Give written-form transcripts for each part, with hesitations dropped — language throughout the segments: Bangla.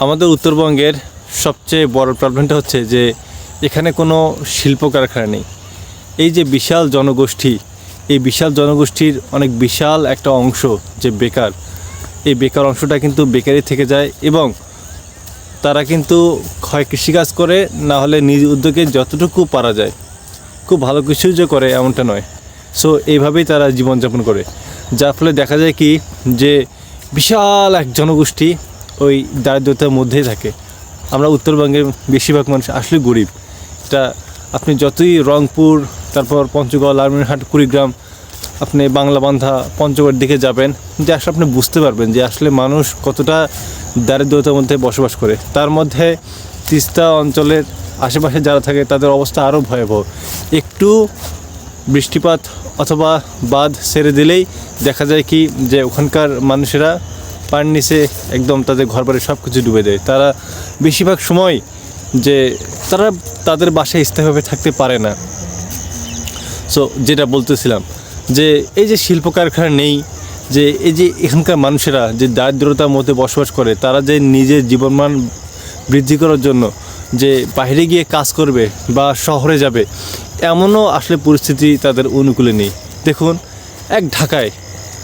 আমাদের উত্তরবঙ্গের সবচেয়ে বড় প্রবলেমটা হচ্ছে যে এখানে কোনো শিল্প কারখানা নেই। এই যে বিশাল জনগোষ্ঠী, এই বিশাল জনগোষ্ঠীর অনেক বিশাল একটা অংশ যে বেকার, এই বেকার অংশটা কিন্তু বেকারই থেকে যায় এবং তারা কিন্তু হয় কৃষিকাজ করে, না হলে নিজ উদ্যোগে যতটুকু পারা যায়, খুব ভালো কিছু যে করে এমনটা নয়। সো এইভাবেই তারা জীবনযাপন করে, যার ফলে দেখা যায় কি যে বিশাল এক জনগোষ্ঠী ওই দারিদ্রতার মধ্যেই থাকে। আমরা উত্তরবঙ্গের বেশিরভাগ মানুষ আসলে গরিব। এটা আপনি যতই রংপুর, তারপর পঞ্চগড়, লালমনিরহাট, কুড়িগ্রাম, আপনি বাংলাবান্ধা, পঞ্চগড়ের দিকে যাবেন, যে আসলে আপনি বুঝতে পারবেন যে আসলে মানুষ কতটা দারিদ্রতার মধ্যে বসবাস করে। তার মধ্যে তিস্তা অঞ্চলের আশেপাশে যারা থাকে তাদের অবস্থা আরও ভয়াবহ। একটু বৃষ্টিপাত অথবা বাঁধ ছেড়ে দিলেই দেখা যায় কি যে ওখানকার মানুষেরা পানির নিচে একদম তাদের ঘরবাড়ি সব কিছু ডুবে দেয়। তারা বেশিরভাগ সময় যে তারা তাদের বাসায় স্থায়ীভাবে থাকতে পারে না। সো যেটা বলতেছিলাম যে এই যে শিল্প কারখানা নেই, যে এই যে এখানকার মানুষেরা যে দারিদ্রতার মধ্যে বসবাস করে, তারা যে নিজের জীবনমান বৃদ্ধি করার জন্য যে বাইরে গিয়ে কাজ করবে বা শহরে যাবে, এমনও আসলে পরিস্থিতি তাদের অনুকূলে নেই। দেখুন, এক ঢাকায়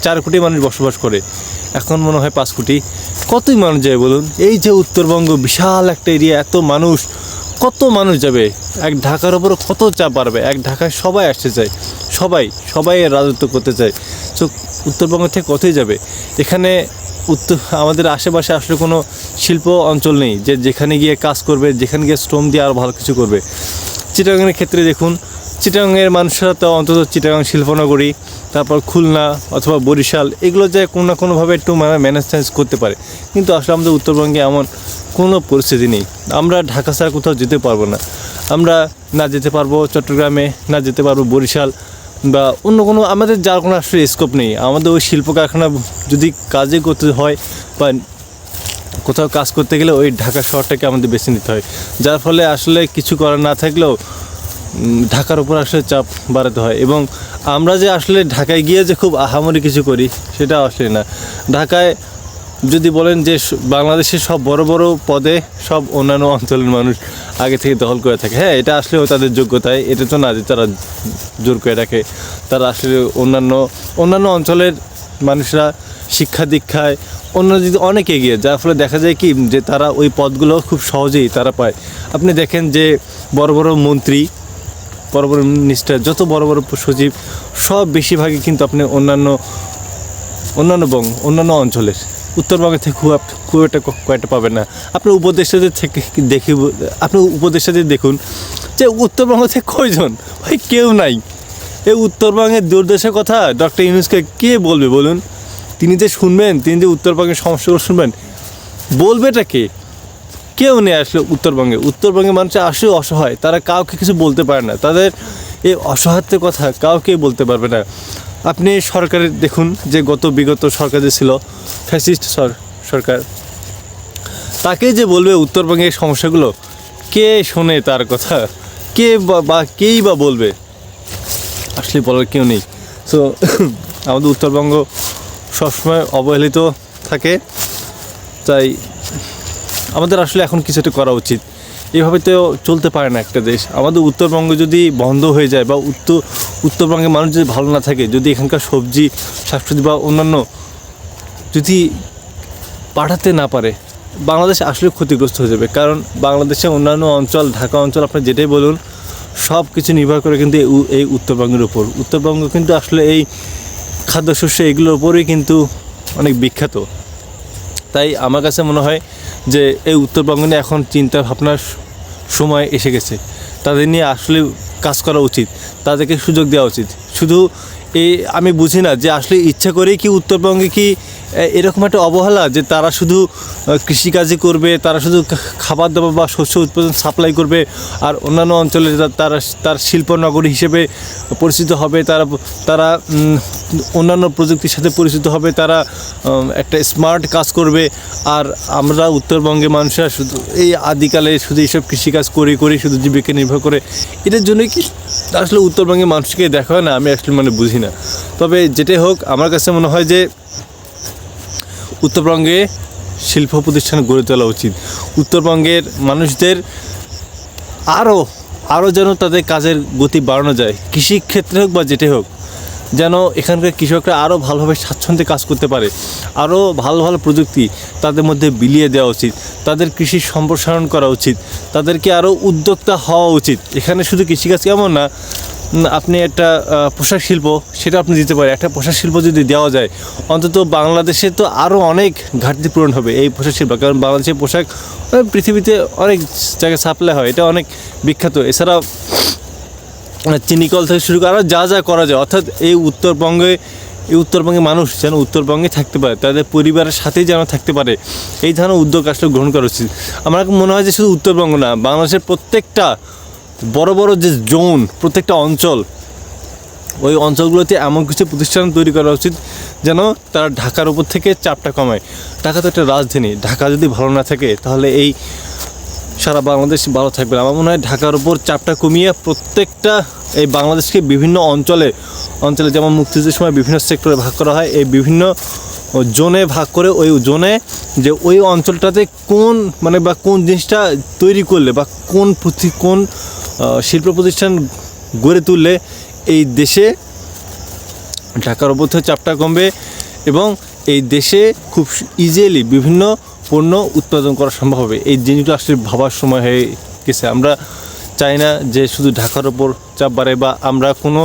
4 কোটি মানুষ বসবাস করে, এখন মনে হয় 5 কোটি। কতই মানুষ যায় বলুন? এই যে উত্তরবঙ্গ বিশাল একটা এরিয়া, এত মানুষ, কত মানুষ যাবে? এক ঢাকার ওপরও কত চাপ বাড়বে? এক ঢাকায় সবাই আসতে চায়, সবাই রাজত্ব করতে চায়। তো উত্তরবঙ্গ থেকে কতই যাবে? এখানে আমাদের আশেপাশে আসলে কোনো শিল্প অঞ্চল নেই যে যেখানে গিয়ে কাজ করবে, যেখানে গিয়ে শ্রম দিয়ে আরও ভালো কিছু করবে। চিটাগাংয়ের ক্ষেত্রে দেখুন, চিটাগাংয়ের মানুষরা তো অন্তত চিটাগাং শিল্পনগরী, তারপর খুলনা অথবা বরিশাল, এগুলো যে কোনো না কোনোভাবে একটু ম্যানেজ করতে পারে। কিন্তু আসলে আমাদের উত্তরবঙ্গে এমন কোনো পরিস্থিতি নেই। আমরা ঢাকা ছাড়া কোথাও যেতে পারবো না। আমরা না যেতে পারবো চট্টগ্রামে, না যেতে পারবো বরিশাল বা অন্য কোনো, আমাদের যার কোনো আসলে স্কোপ নেই। আমাদের ওই শিল্প কারখানা যদি কাজে করতে হয় বা কোথাও কাজ করতে গেলে ওই ঢাকা শহরটাকে আমাদের বেছে নিতে হয়, যার ফলে আসলে কিছু করার না থাকলেও ঢাকার উপর আসলে চাপ বাড়াতে হয়। এবং আমরা যে আসলে ঢাকায় গিয়ে যে খুব আহামরি কিছু করি সেটা আসলে না। ঢাকায় যদি বলেন যে বাংলাদেশের সব বড় বড় পদে সব অন্যান্য অঞ্চলের মানুষ আগে থেকে দখল করে থাকে। হ্যাঁ, এটা আসলেও তাদের যোগ্যতায়, এটা তো না যে তারা জোর করে রাখে। তারা আসলে অন্যান্য অঞ্চলের মানুষরা শিক্ষা দীক্ষায় অন্যদিকে অনেক এগিয়ে, যার ফলে দেখা যায় কি যে তারা ওই পদগুলো খুব সহজেই তারা পায়। আপনি দেখেন যে বড় বড় মন্ত্রী, বড় বড় মিনিস্টার, যত বড় বড় সচিব, সব বেশিরভাগই কিন্তু আপনি অন্যান্য অঞ্চলের, উত্তরবঙ্গে থেকে খুব একটা কয়েকটা পাবেন না। আপনার উপদেষ্টাদের থেকে উপদেষ্টাদের দেখুন যে উত্তরবঙ্গ থেকে কয়জন? ভাই কেউ নাই। এই উত্তরবঙ্গের দুর্দশার কথা ডক্টর ইউনূসকে কে বলবে বলুন? তিনি যে শুনবেন, তিনি যে উত্তরবঙ্গের সমস্যাগুলো শুনবেন, বলবেটা কে? কেউ নেই আসলে উত্তরবঙ্গের মানুষ আসলে অসহায়। তারা কাউকে কিছু বলতে পারে না, তাদের এই অসহায়ত্বের কথা কাউকেই বলতে পারবে না। আপনি সরকারের দেখুন যে বিগত সরকার যে ছিল ফ্যাসিস্ট সরকার, তাকে যে বলবে উত্তরবঙ্গের সমস্যাগুলো, কে শোনে তার কথা? কেই বা বলবে? আসলে বলার কেউ নেই। সো আমাদের উত্তরবঙ্গ সবসময় অবহেলিত থাকে। তাই আমাদের আসলে এখন কিছু একটা করা উচিত। এভাবে তো চলতে পারে না একটা দেশ। আমাদের উত্তরবঙ্গ যদি বন্ধ হয়ে যায় বা উত্তরবঙ্গের মানুষ যদি ভালো না থাকে, যদি এখানকার সবজি, শাকসবজি বা অন্যান্য যদি পাঠাতে না পারে, বাংলাদেশ আসলে ক্ষতিগ্রস্ত হয়ে যাবে। কারণ বাংলাদেশের অন্যান্য অঞ্চল, ঢাকা অঞ্চল, আপনি যেটাই বলুন, সব কিছু নির্ভর করে কিন্তু এই উত্তরবঙ্গের উপর। উত্তরবঙ্গ কিন্তু আসলে এই খাদ্যশস্য এগুলোর উপরেই কিন্তু অনেক বিখ্যাত। তাই আমার কাছে মনে হয় যে এই উত্তরবঙ্গ নিয়ে এখন চিন্তা ভাবনার সময় এসে গেছে। তাদের নিয়ে আসলে কাজ করা উচিত, তাদেরকে সুযোগ দেওয়া উচিত। শুধু আমি বুঝি না যে আসলে ইচ্ছা করেই কি উত্তরবঙ্গে কি এরকম একটা অবহেলা যে তারা শুধু কৃষিকাজই করবে, তারা শুধু খাবার দাবার বা শস্য উৎপাদন সাপ্লাই করবে, আর অন্যান্য অঞ্চলে তার শিল্পনগরী হিসেবে পরিচিত হবে, তারা অন্যান্য প্রযুক্তির সাথে পরিচিত হবে, তারা একটা স্মার্ট কাজ করবে। আর আমরা উত্তরবঙ্গের মানুষরা শুধু এই আদিকালে শুধু এইসব কৃষিকাজ করে শুধু জীবিকা নির্ভর করে, এটার জন্যই কি আসলে উত্তরবঙ্গের মানুষকে দেখা হয় না? আমি আসলে বুঝি না। তবে যেটাই হোক, আমার কাছে মনে হয় যে উত্তরবঙ্গে শিল্প প্রতিষ্ঠান গড়ে তোলা উচিত। উত্তরবঙ্গের মানুষদের আরও যেন তাদের কাজের গতি বাড়ানো যায়, কৃষিক্ষেত্রে হোক বা যেটাই হোক, যেন এখানকার কৃষকরা আরও ভালোভাবে স্বাচ্ছন্দ্যে কাজ করতে পারে। আরও ভালো ভালো প্রযুক্তি তাদের মধ্যে বিলিয়ে দেওয়া উচিত, তাদের কৃষি সম্প্রসারণ করা উচিত, তাদেরকে আরও উদ্যোক্তা হওয়া উচিত। এখানে শুধু কৃষিকাজ কেমন না, আপনি একটা পোশাক শিল্প, সেটা আপনি দিতে পারেন। একটা পোশাক শিল্প যদি দেওয়া যায়, অন্তত বাংলাদেশে তো আরও অনেক ঘাটতি পূরণ হবে এই পোশাক শিল্প। কারণ বাংলাদেশের পোশাক পৃথিবীতে অনেক জায়গায় সাপ্লাই হয়, এটা অনেক বিখ্যাত। এছাড়া চিনিকল থেকে শুরু করে আরও যা যা করা যায়, অর্থাৎ এই উত্তরবঙ্গে মানুষ যেন উত্তরবঙ্গে থাকতে পারে, তাদের পরিবারের সাথেই যেন থাকতে পারে, এই ধরনের উদ্যোগ আসলে গ্রহণ করা উচিত। আমার মনে হয় যে শুধু উত্তরবঙ্গ না, বাংলাদেশের প্রত্যেকটা বড় বড় যে জোন, প্রত্যেকটা অঞ্চল, ওই অঞ্চলগুলোতে এমন কিছু প্রতিষ্ঠান তৈরি করা উচিত যেন তারা ঢাকার উপর থেকে চাপটা কমায়। ঢাকা তো একটা রাজধানী, ঢাকা যদি ভালো না থাকে তাহলে এই সারা বাংলাদেশ ভালো থাকবে না। আমার মনে হয় ঢাকার উপর চাপটা কমিয়ে প্রত্যেকটা এই বাংলাদেশকে বিভিন্ন অঞ্চলে যেমন মুক্তিযুদ্ধের সময় বিভিন্ন সেক্টরে ভাগ করা হয়, এই বিভিন্ন জোনে ভাগ করে ওই জোনে যে ওই অঞ্চলটাতে কোন বা কোন জিনিসটা তৈরি করলে বা কোন শিল্প প্রতিষ্ঠান গড়ে তুললে এই দেশে ঢাকার উপর থেকে চাপটা কমবে এবং এই দেশে খুব ইজিলি বিভিন্ন পণ্য উৎপাদন করা সম্ভব হবে। এই জিনিসগুলো আসলে ভাবার সময় হয়ে গেছে। আমরা চাই না যে শুধু ঢাকার ওপর চাপ বাড়ে বা আমরা কোনো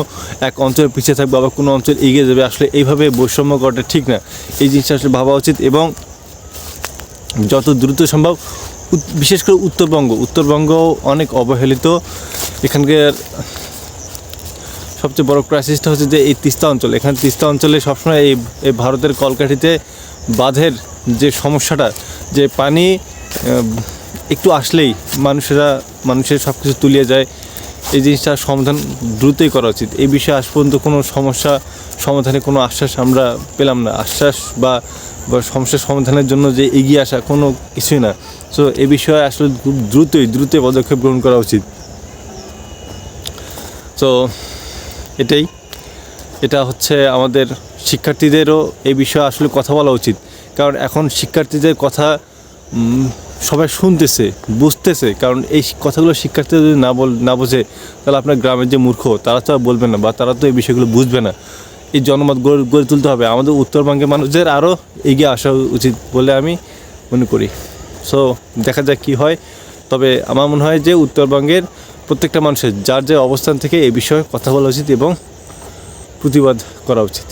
এক অঞ্চলে পিছিয়ে থাকবো বা কোনো অঞ্চল এগিয়ে যাবে। আসলে এইভাবে বৈষম্য করাটা ঠিক না, এই জিনিসটা আসলে ভাবা উচিত। এবং যত দ্রুত সম্ভব, বিশেষ করে উত্তরবঙ্গ অনেক অবহেলিত। এখানকার সবচেয়ে বড় ক্রাইসিসটা হচ্ছে যে এই তিস্তা অঞ্চল। এখানে তিস্তা অঞ্চলে সবসময় এই ভারতের কলকাঠিতে বাঁধের যে সমস্যাটা, যে পানি একটু আসলেই মানুষের সব কিছু তুলিয়ে যায়, এই জিনিসটার সমাধান দ্রুতই করা উচিত। এই বিষয়ে আজ পর্যন্ত কোনো সমস্যা সমাধানে কোনো আশ্বাস আমরা পেলাম না। আশ্বাস বা সমস্যার সমাধানের জন্য যে এগিয়ে আসা কোনো কিছুই না। সো এই বিষয়ে আসলে খুব দ্রুতই পদক্ষেপ গ্রহণ করা উচিত। তো এটা হচ্ছে আমাদের শিক্ষার্থীদেরও এই বিষয়ে আসলে কথা বলা উচিত। কারণ এখন শিক্ষার্থীদের কথা সবাই শুনতেছে, বুঝতেছে। কারণ এই কথাগুলো শিক্ষার্থীরা যদি না বোঝে, তাহলে আপনার গ্রামের যে মূর্খ, তারা তো আর বলবে না বা তারা তো এই বিষয়গুলো বুঝবে না। এই জনমত গড়ে তুলতে হবে। আমাদের উত্তরবঙ্গের মানুষদের আরও এগিয়ে আসা উচিত বলে আমি মনে করি। সো দেখা যাক কী হয়। তবে আমার মনে হয় যে উত্তরবঙ্গের প্রত্যেকটা মানুষের যার যে অবস্থান থেকে এই বিষয়ে কথা বলা উচিত এবং প্রতিবাদ করা উচিত।